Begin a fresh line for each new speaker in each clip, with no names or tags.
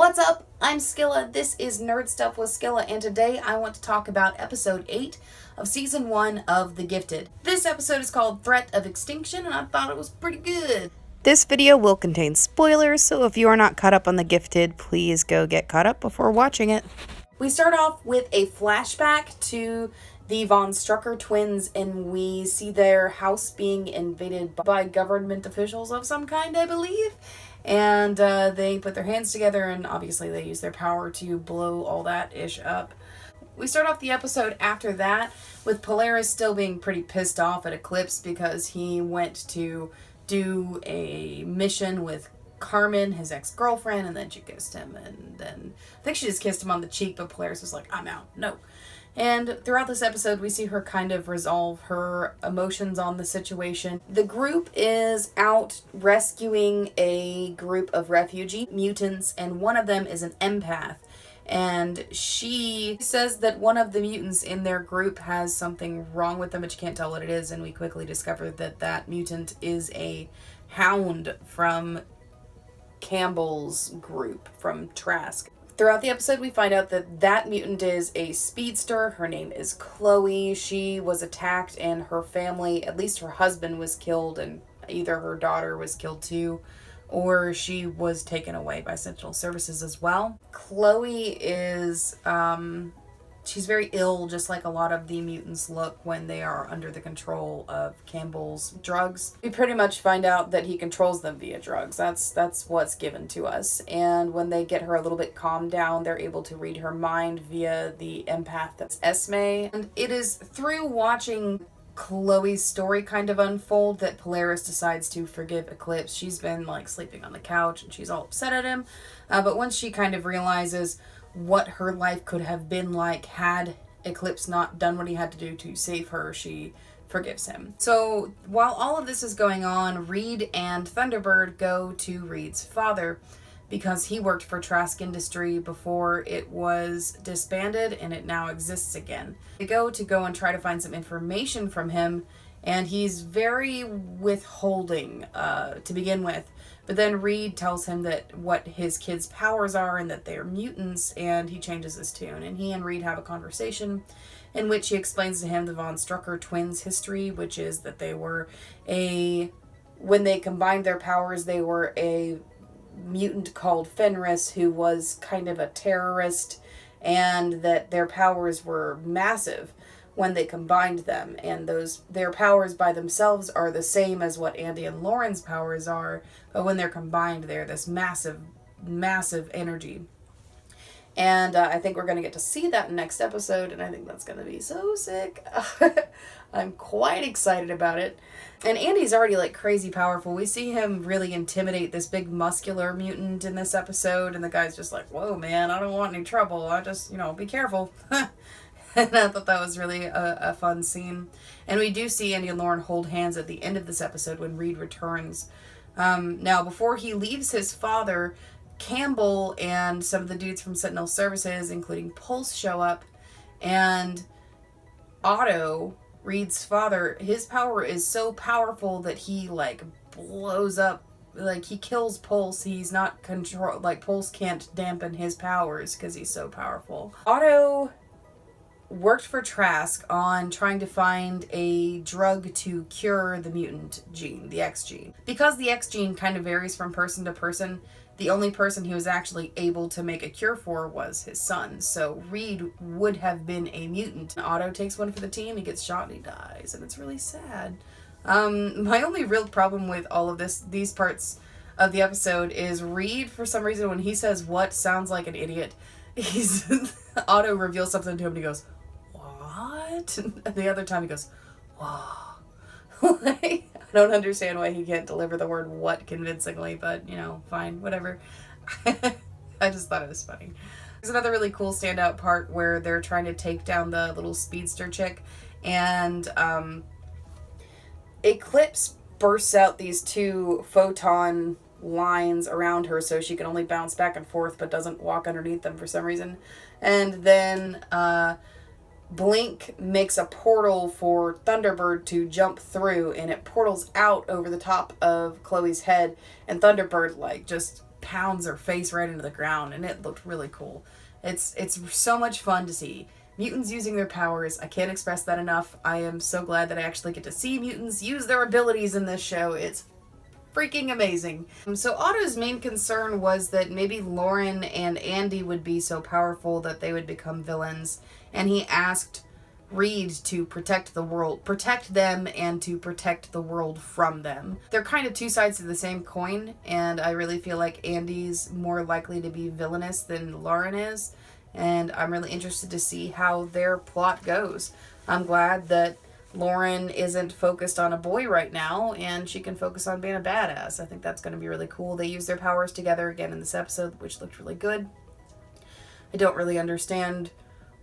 What's up? I'm Skilla. This is Nerd Stuff with Skilla, and today I want to talk about episode 8 of season 1 of The Gifted. This episode is called Threat of Extinction, and I thought it was pretty good. This video will contain spoilers, so if you are not caught up on The Gifted, please go get caught up before watching it. We start off with a flashback to the Von Strucker twins, and we see their house being invaded by government officials of some kind, I believe. And they put their hands together, and obviously they use their power to blow all that ish up. We start off the episode after that with Polaris still being pretty pissed off at Eclipse because he went to do a mission with Carmen, his ex-girlfriend, and then she kissed him, and then I think she just kissed him on the cheek, but Polaris was like, I'm out, no. And throughout this episode, we see her kind of resolve her emotions on the situation. The group is out rescuing a group of refugee mutants, and one of them is an empath. And she says that one of the mutants in their group has something wrong with them, but you can't tell what it is, and we quickly discover that that mutant is a hound from Campbell's group, from Trask. Throughout the episode, we find out that that mutant is a speedster. Her name is Chloe. She was attacked and her family, at least her husband, was killed, and either her daughter was killed too, or she was taken away by Sentinel Services as well. Chloe is, she's very ill, just like a lot of the mutants look when they are under the control of Campbell's drugs. We pretty much find out that he controls them via drugs. That's what's given to us. And when they get her a little bit calmed down, they're able to read her mind via the empath that's Esme. And it is through watching Chloe's story kind of unfold that Polaris decides to forgive Eclipse. She's been like sleeping on the couch and she's all upset at him. But once she kind of realizes what her life could have been like had Eclipse not done what he had to do to save her, she forgives him. So while all of this is going on, Reed and Thunderbird go to Reed's father because he worked for Trask Industry before it was disbanded and it now exists again. They go and try to find some information from him, and he's very withholding to begin with. But then Reed tells him that what his kids' powers are and that they're mutants, and he changes his tune. And he and Reed have a conversation in which he explains to him the Von Strucker twins' history, which is that they were when they combined their powers, they were a mutant called Fenris who was kind of a terrorist, and that their powers were massive when they combined them, and their powers by themselves are the same as what Andy and Lauren's powers are, but when they're combined, they're this massive energy. And I think we're going to get to see that in next episode, and I think that's going to be so sick. I'm quite excited about it. And Andy's already like crazy powerful. We see him really intimidate this big muscular mutant in this episode, and the guy's just like, whoa man, I don't want any trouble, I just, be careful. And I thought that was really a fun scene. And we do see Andy and Lauren hold hands at the end of this episode when Reed returns. Now, before he leaves his father, Campbell and some of the dudes from Sentinel Services, including Pulse, show up. And Otto, Reed's father, his power is so powerful that he, blows up. He kills Pulse. He's not Pulse can't dampen his powers because he's so powerful. Otto worked for Trask on trying to find a drug to cure the mutant gene, the X gene. Because the X gene kind of varies from person to person, the only person he was actually able to make a cure for was his son. So Reed would have been a mutant. Otto takes one for the team, he gets shot and he dies, and it's really sad. My only real problem with all of these parts of the episode is Reed, for some reason, when he says what sounds like an idiot, Otto reveals something to him and he goes, what? And the other time he goes, wow. I don't understand why he can't deliver the word what convincingly, but, fine, whatever. I just thought it was funny. There's another really cool standout part where they're trying to take down the little speedster chick, and Eclipse bursts out these 2 photon lines around her so she can only bounce back and forth but doesn't walk underneath them for some reason. And then Blink makes a portal for Thunderbird to jump through, and it portals out over the top of Chloe's head, and Thunderbird just pounds their face right into the ground, and it looked really cool. It's so much fun to see. Mutants using their powers. I can't express that enough. I am so glad that I actually get to see mutants use their abilities in this show. It's freaking amazing. So Otto's main concern was that maybe Lauren and Andy would be so powerful that they would become villains, and he asked Reed to protect the world, protect them, and to protect the world from them. They're kind of two sides of the same coin, and I really feel like Andy's more likely to be villainous than Lauren is, and I'm really interested to see how their plot goes. I'm glad that Lauren isn't focused on a boy right now, and she can focus on being a badass. I think that's going to be really cool. They use their powers together again in this episode, which looked really good. I don't really understand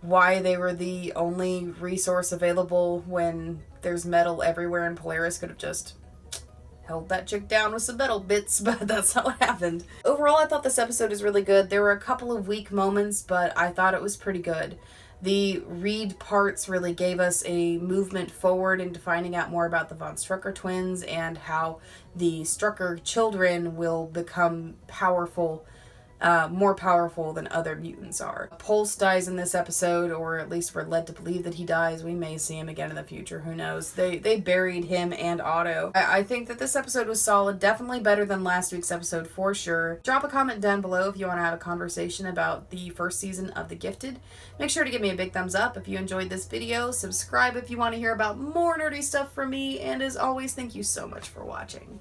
why they were the only resource available when there's metal everywhere, and Polaris could have just held that chick down with some metal bits, but that's not what happened. Overall, I thought this episode was really good. There were a couple of weak moments, but I thought it was pretty good. The Reed parts really gave us a movement forward into finding out more about the Von Strucker twins and how the Strucker children will become powerful, more powerful than other mutants are. Pulse dies in this episode, or at least we're led to believe that he dies. We may see him again in the future, who knows. They buried him and Otto. I think that this episode was solid, definitely better than last week's episode for sure. Drop a comment down below if you want to have a conversation about the first season of The Gifted. Make sure to give me a big thumbs up if you enjoyed this video. Subscribe if you want to hear about more nerdy stuff from me, and as always, thank you so much for watching.